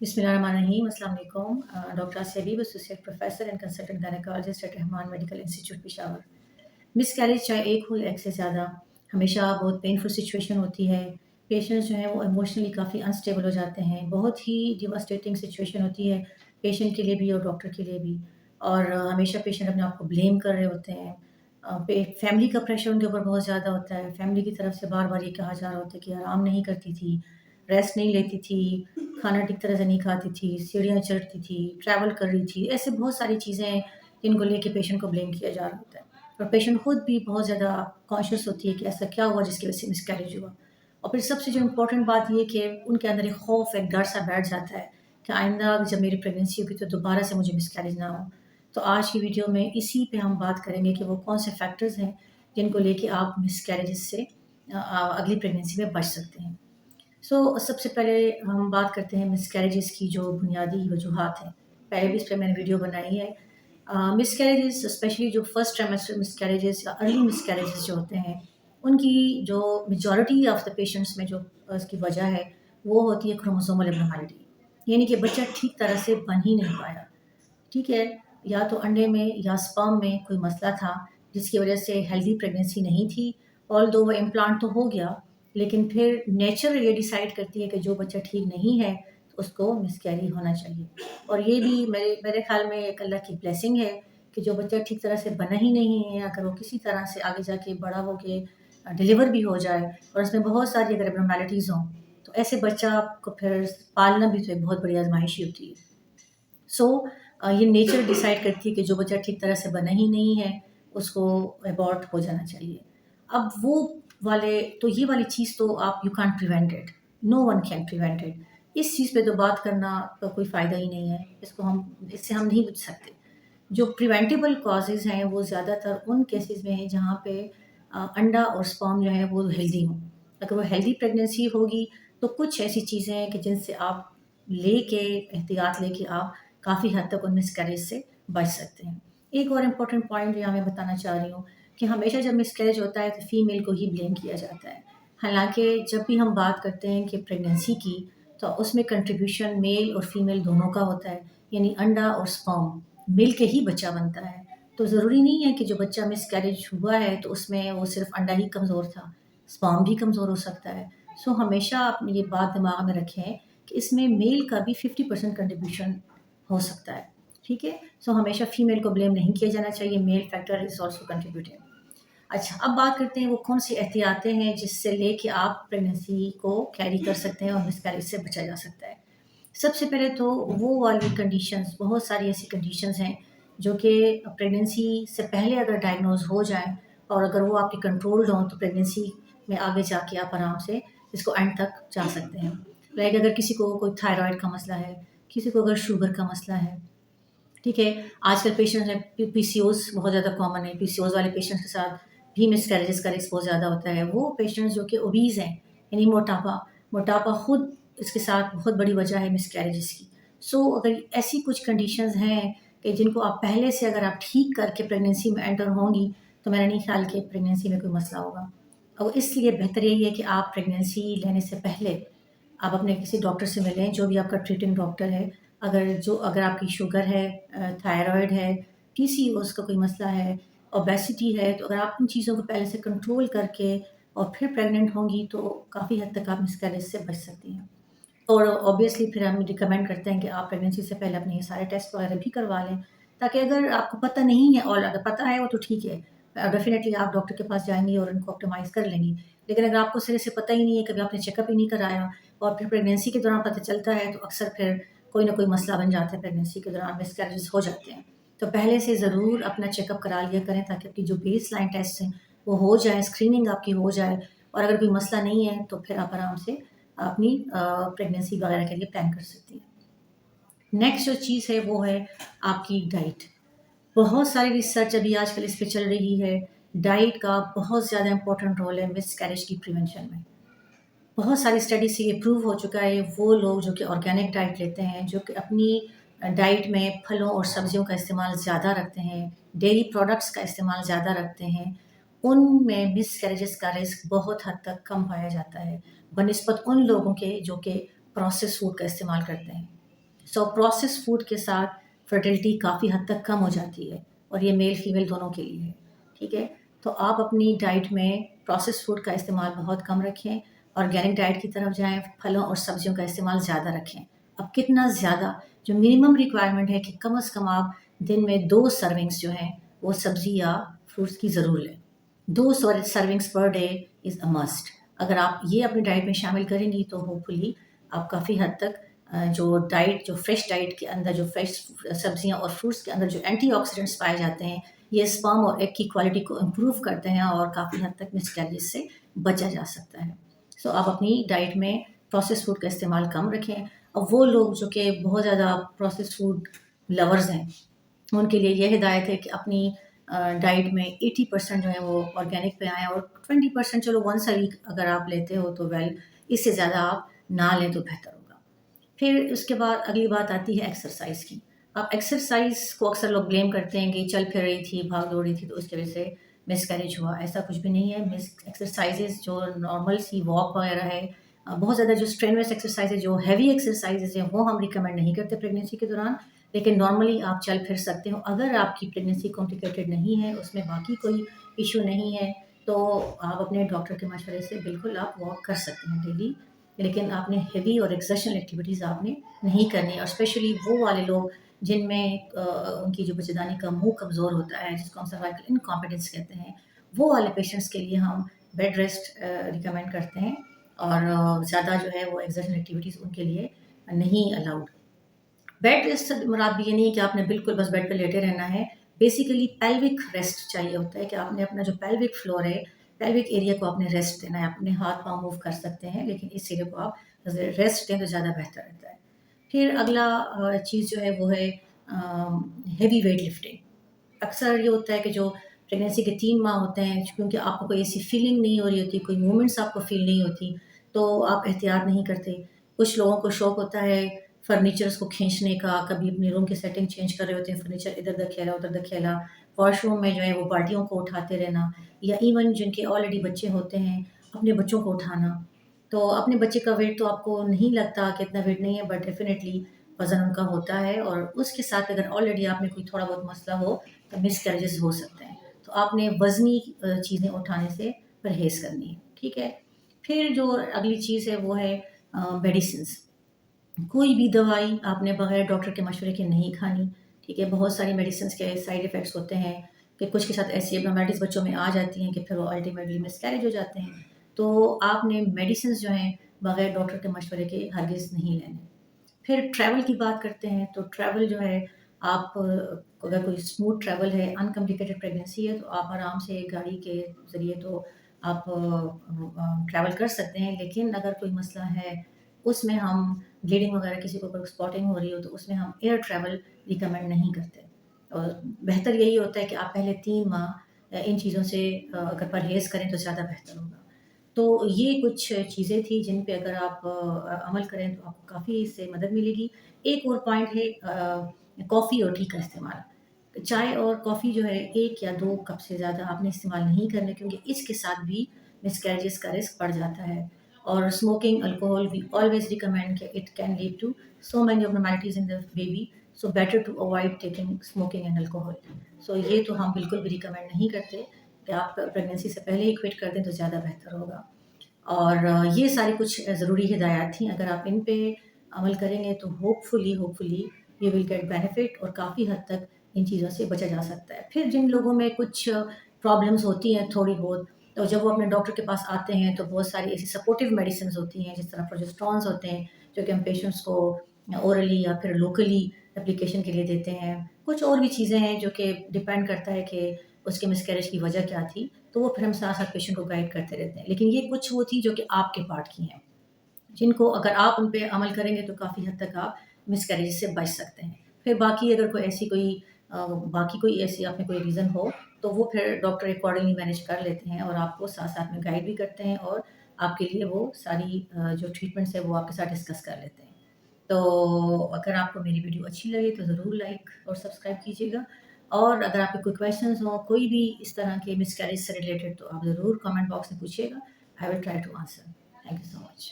बिस्मिल्लाहिर्रहमानिर्रहीम। अस्सलाम वालेकुम। Doctor Asia Habib, associate professor and consultant gynecologist at Rehman medical institute Peshawar. Miscarriage चाहे एक हो या एक से ज़्यादा, हमेशा बहुत पेनफुल सिचुएशन होती है। पेशेंट्स जो हैं वो इमोशनली काफ़ी अनस्टेबल हो जाते हैं। बहुत ही डिवास्टेटिंग सिचुएशन होती है पेशेंट के लिए भी और डॉक्टर के लिए भी। और हमेशा पेशेंट अपने आप को ब्लेम कर रहे होते हैं। फैमिली का प्रेशर उनके ऊपर बहुत ज़्यादा होता है। फैमिली की तरफ से बार बार ये कहा जा रहा होता है कि आराम नहीं करती थी, रेस्ट नहीं लेती थी, खाना ठीक तरह से नहीं खाती थी, सीढ़ियाँ चढ़ती थी, ट्रैवल कर रही थी। ऐसे बहुत सारी चीज़ें हैं जिनको लेके पेशेंट को ब्लेम किया जा रहा होता है। और पेशेंट खुद भी बहुत ज़्यादा कॉन्शियस होती है कि ऐसा क्या हुआ जिसकी वजह से मिसकैरेज हुआ। और फिर सबसे जो इम्पोर्टेंट बात ये कि उनके अंदर एक खौफ, एक डर सा बैठ जाता है कि आइंदा जब मेरी प्रेगनेंसी होगी तो दोबारा से मुझे मिसकैरेज ना हो। तो आज की वीडियो में इसी पे हम बात करेंगे कि वो कौन से फैक्टर्स हैं जिनको लेके आप मिसकैरेजेस से अगली प्रेगनेंसी में बच सकते हैं। सबसे पहले हम बात करते हैं मिसकैरेजेस की जो बुनियादी वजूहात हैं। पहले भी इस पे मैंने वीडियो बनाई है। मिसकैरेजेस स्पेशली जो फर्स्ट ट्राइमेस्टर मिसकैरेजेस या अर्ली मिसकैरेजेस जो होते हैं, उनकी जो मेजॉरिटी ऑफ द पेशेंट्स में जो उसकी वजह है, वो होती है क्रोमोसोमल एब्नॉर्मैलिटी। यानी कि बच्चा ठीक तरह से बन ही नहीं पाया। ठीक है, या तो अंडे में या स्पर्म में कोई मसला था जिसकी वजह से हेल्दी प्रेगनेंसी नहीं थी। ऑल्दो वो इम्प्लांट तो हो गया, लेकिन फिर नेचर ये डिसाइड करती है कि जो बच्चा ठीक नहीं है तो उसको मिसकैरी होना चाहिए। और ये भी मेरे मेरे ख्याल में एक अल्लाह की ब्लेसिंग है कि जो बच्चा ठीक तरह से बना ही नहीं है, अगर वो किसी तरह से आगे जाके बड़ा हो के डिलीवर भी हो जाए और उसमें बहुत सारी अगर एबनॉर्मैलिटीज़ हों, तो ऐसे बच्चा को फिर पालना भी तो एक बहुत बड़ी आजमाइश ही होती है। सो ये नेचर डिसाइड करती है कि जो बच्चा ठीक तरह से बना ही नहीं है, उसको अबॉर्ट हो जाना चाहिए। अब वो वाले तो ये वाली चीज़ तो आप you can't prevent it, no one can prevent it. इस चीज़ पे तो बात करना का कोई फ़ायदा ही नहीं है, इससे हम नहीं बच सकते। जो प्रिवेंटेबल कॉजेज़ हैं वो ज़्यादातर उन केसेस में हैं जहाँ पे अंडा और स्पर्म जो है वो हेल्दी हों। अगर वो हेल्दी प्रेगनेंसी होगी तो कुछ ऐसी चीज़ें हैं कि जिनसे आप लेके एहतियात लेके आप काफ़ी हद तक उन मिसकैरेज से बच सकते हैं। एक और इम्पोर्टेंट पॉइंट यहाँ मैं बताना चाह रही हूँ कि हमेशा जब मिसकैरेज होता है तो फीमेल को ही ब्लेम किया जाता है। हालाँकि जब भी हम बात करते हैं कि प्रेगनेंसी की, तो उसमें कंट्रीब्यूशन मेल और फीमेल दोनों का होता है। यानी अंडा और स्पर्म मिल के ही बच्चा बनता है। तो ज़रूरी नहीं है कि जो बच्चा मिसकैरेज हुआ है तो उसमें वो सिर्फ़ अंडा ही कमज़ोर था, स्पर्म भी कमज़ोर हो सकता है। हमेशा आप ये बात दिमाग में रखें कि इसमें मेल का भी 50% कंट्रीब्यूशन हो सकता है। ठीक है? हमेशा फीमेल को ब्लेम नहीं किया जाना चाहिए, mail factor is also contributing. अच्छा, अब बात करते हैं वो कौन-सी एहतियातें हैं जिससे लेके आप प्रेगनेंसी को कैरी कर सकते हैं और मिसकैरेज से बचा जा सकता है। सबसे पहले तो वो वाली कंडीशंस, बहुत सारी ऐसी कंडीशंस हैं जो कि प्रेगनेंसी से पहले अगर डायग्नोज़ हो जाएँ और अगर वो आपकी कंट्रोल्ड हों तो प्रेगनेंसी में आगे जाके आप आराम से इसको एंड तक जा सकते हैं। लाइक अगर किसी को कोई थायरॉइड का मसला है, किसी को अगर शुगर का मसला है, ठीक है? आजकल पेशेंट्स में पीसीओएस बहुत ज़्यादा कॉमन है। पीसीओएस वाले पेशेंट्स के साथ भी मिसकैरेजेस का रिस्क बहुत ज़्यादा होता है। वो पेशेंट्स जो कि ओबीज़ हैं, यानी मोटापा, मोटापा खुद इसके साथ बहुत बड़ी वजह है मिसकैरेजेस की। अगर ऐसी कुछ कंडीशंस हैं कि जिनको आप पहले से अगर आप ठीक करके प्रेगनेंसी में एंटर होंगी, तो मेरा नहीं ख्याल कि प्रेगनेंसी में कोई मसला होगा। और इसलिए बेहतर यही है कि आप प्रेगनेंसी लेने से पहले आप अपने किसी डॉक्टर से मिलें, जो भी आपका ट्रीटिंग डॉक्टर है। अगर आपकी शुगर है, थायरॉइड है, पीसीओएस का कोई मसला है, ओबेसिटी है, तो अगर आप इन चीज़ों को पहले से कंट्रोल करके और फिर प्रेग्नेंट होंगी तो काफ़ी हद तक आप मिसकैरेज से बच सकती हैं। और ऑब्वियसली फिर हम रिकमेंड करते हैं कि आप प्रेगनेंसी से पहले अपने ये सारे टेस्ट वगैरह भी करवा लें, ताकि अगर आपको पता नहीं है और अगर पता है वो तो ठीक है, डेफ़िनेटली आप डॉक्टर के पास जाएँगी और उनको ऑप्टिमाइज़ कर लेंगी। लेकिन अगर आपको सिरे से पता ही नहीं है, कभी आपने चेकअप ही नहीं कराया और फिर प्रेगनेंसी के दौरान पता चलता है, तो अक्सर फिर कोई ना कोई मसला बन जाता है, प्रेगनेंसी के दौरान मिसकैरेजेस हो जाते हैं। तो पहले से ज़रूर अपना चेकअप करा लिया करें ताकि आपकी जो बेसलाइन टेस्ट हैं, वो हो जाएँ, स्क्रीनिंग आपकी हो जाए और अगर कोई मसला नहीं है, तो फिर आप आराम से अपनी प्रेगनेंसी वगैरह के लिए प्लान कर सकती हैं। नेक्स्ट जो चीज़ है वो है आपकी डाइट। बहुत सारी रिसर्च अभी आजकल इस पे चल रही है। डाइट का बहुत ज़्यादा इम्पोर्टेंट रोल है मिसकैरेज की प्रिवेंशन में। बहुत सारी स्टडी से ये प्रूव हो चुका है, वो लोग जो कि ऑर्गेनिक डाइट लेते हैं, जो कि अपनी डाइट में फलों और सब्जियों का इस्तेमाल ज़्यादा रखते हैं, डेयरी प्रोडक्ट्स का इस्तेमाल ज़्यादा रखते हैं, उनमें मिसकैरेजेस का रिस्क बहुत हद तक कम पाया जाता है, बनिस्बत उन लोगों के जो कि प्रोसेस्ड फूड का इस्तेमाल करते हैं। سو پروسیس فوڈ کے ساتھ فرٹیلٹی کافی حد تک کم ہو جاتی ہے، اور یہ میل فیمیل دونوں کے لیے ہے، ٹھیک ہے؟ تو آپ اپنی ڈائٹ میں پروسیس فوڈ کا استعمال بہت کم رکھیں، آرگینک ڈائٹ کی طرف جائیں، پھلوں اور سبزیوں کا استعمال زیادہ رکھیں۔ اب کتنا زیادہ، جو منیمم ریکوائرمنٹ ہے کہ کم از کم آپ دن میں 2 سرونگس جو ہیں وہ سبزی یا فروٹس کی ضرور لیں۔ 2 سرونگس per day is a must. اگر آپ یہ اپنی ڈائٹ میں شامل کریں گی تو ہوپ فلی آپ کافی حد تک جو فریش ڈائٹ کے اندر، جو فریش سبزیاں اور فروٹس کے اندر جو اینٹی آکسیڈنٹس پائے جاتے ہیں، یہ اسپرم اور ایگ کی کوالٹی کو امپروو کرتے ہیں اور کافی حد تک مسکیریج سے بچا جا سکتا ہے۔ سو آپ اپنی ڈائٹ میں پروسیس فوڈ کا استعمال کم رکھیں۔ اب وہ لوگ جو کہ بہت زیادہ پروسیس فوڈ لورز ہیں، ان کے لیے یہ ہدایت ہے کہ اپنی ڈائٹ میں 80% جو ہے وہ آرگینک پہ آئیں، اور 20% چلو ونس اے ویک اگر آپ لیتے ہو تو ویل، اس سے زیادہ آپ نہ لیں تو بہتر ہوگا۔ پھر اس کے بعد اگلی بات آتی ہے ایکسرسائز کی۔ اب ایکسرسائز کو اکثر لوگ بلیم کرتے ہیں کہ چل پھر رہی تھی، بھاگ دوڑ رہی تھی تو اس کی وجہ سے مس کیریج ہوا، ایسا کچھ بھی نہیں ہے۔ ایکسرسائزز جو نارمل سی واک وغیرہ ہے، بہت زیادہ جو اسٹرینوس ایکسرسائز، جو ہیوی ایکسرسائزز ہیں وہ ہم ریکمینڈ نہیں کرتے پریگنینسی کے دوران، لیکن نارملی آپ چل پھر سکتے ہو اگر آپ کی پریگنینسی کمپلیکیٹڈ نہیں ہے، اس میں باقی کوئی ایشو نہیں ہے، تو آپ اپنے ڈاکٹر کے مشورے سے بالکل آپ واک کر سکتے ہیں ڈیلی، لیکن آپ نے ہیوی اور ایکسرشنل ایکٹیویٹیز آپ نے نہیں کرنی، اور اسپیشلی وہ والے لوگ جن میں ان کی جو بچےدانی کا منہ کمزور ہوتا ہے، جس کو ہم سروائیکل انکمپیٹنس کہتے ہیں، وہ والے پیشنٹس کے لیے ہم بیڈ ریسٹ ریکمینڈ کرتے ہیں، اور زیادہ جو ہے وہ ایکسرشنل ایکٹیویٹیز ان کے لیے نہیں الاؤڈ۔ بیڈ ریسٹ سے مراد بھی یہ نہیں ہے کہ آپ نے بالکل بس بیڈ پہ لیٹے رہنا ہے، بیسیکلی پیلوک ریسٹ چاہیے ہوتا ہے کہ آپ نے اپنا جو پیلوک فلور ہے، پیلوک ایریا کو آپ نے ریسٹ دینا ہے، اپنے ہاتھ پاؤں موو کر سکتے ہیں لیکن اس ایریا کو آپ ریسٹ دیں تو زیادہ بہتر رہتا ہے۔ پھر اگلا چیز جو ہے وہ ہے ہیوی ویٹ لفٹنگ۔ اکثر یہ ہوتا ہے کہ جو پریگنینسی کے 3 ماہ ہوتے ہیں، کیونکہ آپ کو کوئی ایسی فیلنگ نہیں ہو رہی ہوتی، کوئی مومنٹس آپ کو فیل نہیں ہوتی، تو آپ احتیاط نہیں کرتے۔ کچھ لوگوں کو شوق ہوتا ہے فرنیچرس کو کھینچنے کا، کبھی اپنے روم کی سیٹنگ چینج کر رہے ہوتے ہیں، فرنیچر ادھر دھکیلا ادھر دھکیلا، واش روم میں جو ہے وہ بالٹیوں کو اٹھاتے رہنا، یا ایون جن کے آلریڈی بچے ہوتے ہیں اپنے بچوں کو اٹھانا۔ تو اپنے بچے کا ویٹ تو آپ کو نہیں لگتا کہ اتنا ویٹ نہیں ہے، بٹ ڈیفینیٹلی وزن ان کا ہوتا ہے، اور اس کے ساتھ اگر آلریڈی آپ میں کوئی تھوڑا بہت مسئلہ ہو تو مس کیریجز ہو سکتے ہیں، تو آپ نے وزنی چیزیں اٹھانے سے پرہیز کرنی ہے، ٹھیک ہے؟ پھر جو اگلی چیز ہے وہ ہے میڈیسنس۔ کوئی بھی دوائی آپ نے بغیر ڈاکٹر کے مشورے کے نہیں کھانی، ٹھیک ہے؟ بہت ساری میڈیسنس کے سائڈ ایفیکٹس ہوتے ہیں کہ کچھ کے ساتھ ایسی ابنارملٹیز بچوں میں آ جاتی ہیں کہ پھر وہ الٹیمیٹلی مس کیریج ہو جاتے ہیں، تو آپ نے میڈیسنس جو ہیں بغیر ڈاکٹر کے مشورے کے ہرگز نہیں لینے۔ پھر ٹریول کی بات کرتے ہیں، تو ٹریول جو ہے آپ اگر کوئی اسموتھ ٹریول ہے، انکمپلیکیٹڈ پریگنینسی ہے، تو آپ آرام سے گاڑی کے ذریعے تو آپ ٹریول کر سکتے ہیں، لیکن اگر کوئی مسئلہ ہے اس میں ہم بلیڈنگ وغیرہ کسی کو اگر اسپاٹنگ ہو رہی ہو تو اس میں ہم ایئر ٹریول ریکمینڈ نہیں کرتے، اور بہتر یہی ہوتا ہے کہ آپ پہلے 3 ماہ ان چیزوں سے اگر پرہیز کریں تو زیادہ بہتر ہوگا۔ تو یہ کچھ چیزیں تھیں جن پہ اگر آپ عمل کریں تو آپ کو کافی اس سے مدد ملے گی۔ ایک اور پوائنٹ ہے کافی اور ٹی کا استعمال۔ چائے اور کافی جو ہے 1 یا 2 کپ سے زیادہ آپ نے استعمال نہیں کرنے، کیونکہ اس کے ساتھ بھی مس کیریجز کا رسک بڑھ جاتا ہے۔ اور smoking, alcohol, we always recommend کہ it can lead to so many abnormalities in the baby, so better to avoid taking smoking and alcohol. سو یہ تو ہم بالکل بھی ریکمینڈ نہیں کرتے کہ آپ پریگنینسی سے پہلے ہی کوئٹ کر دیں تو زیادہ بہتر ہوگا۔ اور یہ ساری کچھ ضروری ہدایات تھیں، اگر آپ ان پہ عمل کریں گے تو hopefully you will get benefit, اور کافی حد تک ان چیزوں سے بچا جا سکتا ہے۔ پھر جن لوگوں میں کچھ پرابلمس ہوتی ہیں تھوڑی بہت، تو جب وہ اپنے ڈاکٹر کے پاس آتے ہیں تو بہت ساری ایسی سپورٹیو میڈیسنز ہوتی ہیں، جس طرح پروجسٹرونز ہوتے ہیں جو کہ ہم پیشنٹس کو اورلی یا پھر لوکلی اپلیکیشن کے لیے دیتے ہیں۔ کچھ اور بھی چیزیں ہیں جو کہ ڈپینڈ کرتا ہے کہ اس کے مس کیریج کی وجہ کیا تھی، تو وہ پھر ہم ساتھ ساتھ پیشنٹ کو گائڈ کرتے رہتے ہیں، لیکن یہ کچھ وہ تھی جو کہ آپ کے پارٹ کی ہیں، جن کو اگر آپ ان پہ عمل کریں گے تو کافی حد تک آپ مس کیریج سے بچ سکتے ہیں۔ پھر باقی اگر کوئی ایسی آپ میں کوئی ریزن ہو تو وہ پھر ڈاکٹر اکارڈنگلی مینیج کر لیتے ہیں، اور آپ کو ساتھ ساتھ میں گائڈ بھی کرتے ہیں، اور آپ کے لیے وہ ساری جو ٹریٹمنٹس ہے وہ آپ کے ساتھ ڈسکس کر لیتے ہیں۔ تو اگر آپ کو میری ویڈیو اچھی لگے تو ضرور لائک اور سبسکرائب کیجیے گا، اور اگر آپ کے کوئی کویشچنز ہوں کوئی بھی اس طرح کے مس کیریج سے ریلیٹڈ تو آپ ضرور کامنٹ باکس میں پوچھیے گا، I will try to answer. Thank you so much.